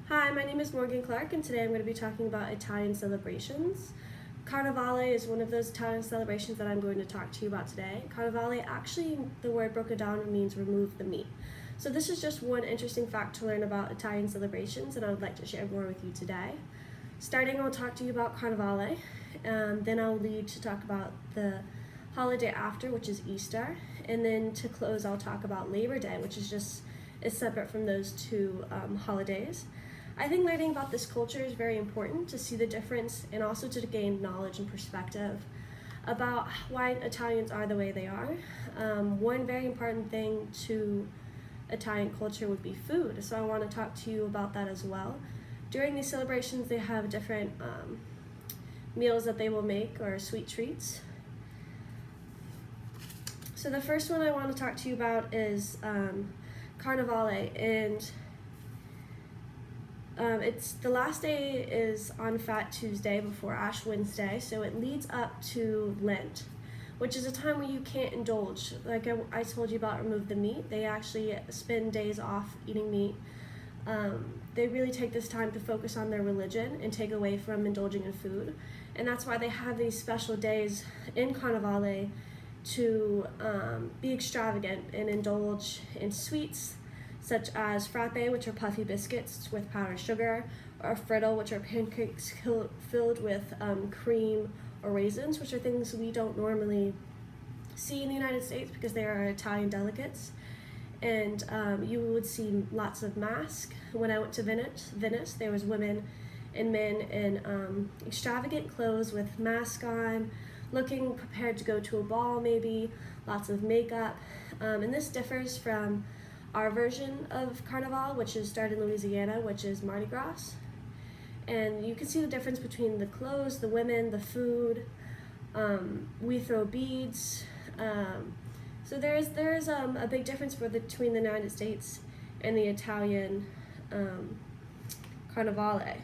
Hi, my name is Morgan Clark, and today I'm going to be talking about Italian celebrations. Carnevale is one of those Italian celebrations that I'm going to talk to you about today. Carnevale, actually, the word broken down means remove the meat. So this is just one interesting fact to learn about Italian celebrations, and I would like to share more with you today. Starting, I'll talk to you about Carnevale, then I'll lead to talk about the holiday after, which is Easter, and then to close, I'll talk about Labor Day, which is separate from those two holidays. I think learning about this culture is very important to see the difference and also to gain knowledge and perspective about why Italians are the way they are. One very important thing to Italian culture would be food, so I want to talk to you about that as well. During these celebrations, they have different meals that they will make, or sweet treats. So the first one I want to talk to you about is Carnevale, and it's the last day is on Fat Tuesday before Ash Wednesday, so it leads up to Lent, which is a time where you can't indulge. Like I told you about remove the meat, they actually spend days off eating meat. They really take this time to focus on their religion and take away from indulging in food, and that's why they have these special days in Carnevale to be extravagant and indulge in sweets, such as frappe, which are puffy biscuits with powdered sugar, or frittelle, which are pancakes filled with cream or raisins, which are things we don't normally see in the United States because they are Italian delicates. And you would see lots of masks. When I went to Venice, there was women and men in extravagant clothes with masks on, looking prepared to go to a ball maybe, lots of makeup. And this differs from our version of Carnival, which is started in Louisiana, which is Mardi Gras. And you can see the difference between the clothes, the women, the food. We throw beads. So there is a big difference between the United States and the Italian Carnevale.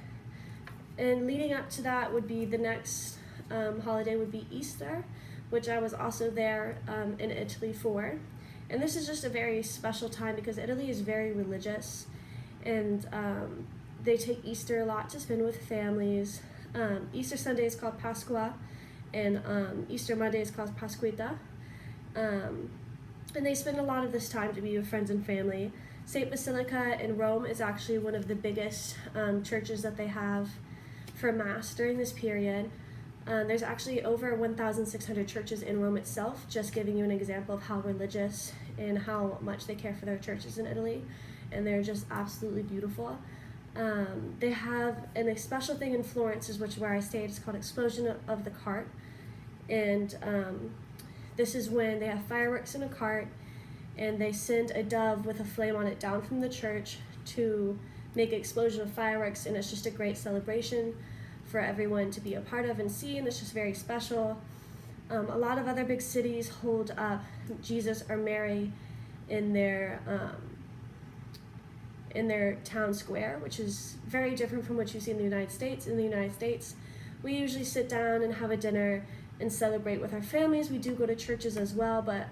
And leading up to that would be the next holiday would be Easter, which I was also there in Italy for. And this is just a very special time because Italy is very religious, and they take Easter a lot to spend with families. Easter Sunday is called Pasqua, and Easter Monday is called Pasquetta. And they spend a lot of this time to be with friends and family. St. Basilica in Rome is actually one of the biggest churches that they have for Mass during this period. There's actually over 1,600 churches in Rome itself, just giving you an example of how religious and how much they care for their churches in Italy, and they're just absolutely beautiful. They have a special thing in Florence, is where I stayed. It's called Explosion of the Cart, and this is when they have fireworks in a cart, and they send a dove with a flame on it down from the church to make an explosion of fireworks, and it's just a great celebration for everyone to be a part of and see, and it's just very special. A lot of other big cities hold up Jesus or Mary in their town square, which is very different from what you see in the United States. In the United States, we usually sit down and have a dinner and celebrate with our families. We do go to churches as well, but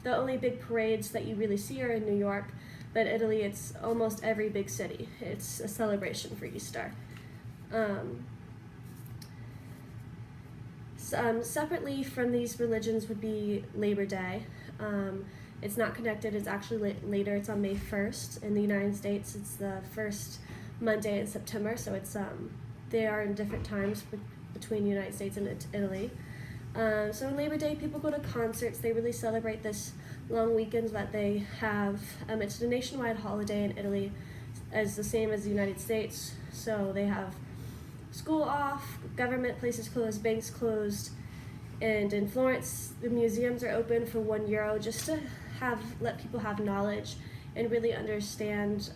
the only big parades that you really see are in New York. But Italy, it's almost every big city. It's a celebration for Easter. Separately from these religions would be Labor Day. It's not connected, it's actually later, it's on May 1st. In the United States, it's the first Monday in September, so it's they are in different times between the United States and Italy. So on Labor Day, people go to concerts. They really celebrate this long weekend that they have. It's a nationwide holiday in Italy, as the same as the United States, so they have school off, government places closed, banks closed, and in Florence, the museums are open for €1 just to let people have knowledge and really understand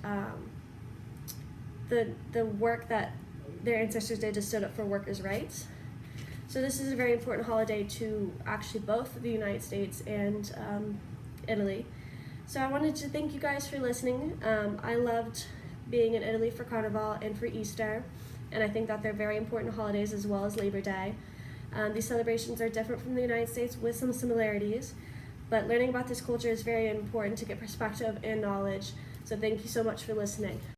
the work that their ancestors did to stood up for workers' rights. So this is a very important holiday to actually both the United States and Italy. So I wanted to thank you guys for listening. I loved being in Italy for Carnival and for Easter, and I think that they're very important holidays as well as Labor Day. These celebrations are different from the United States with some similarities, but learning about this culture is very important to get perspective and knowledge. So thank you so much for listening.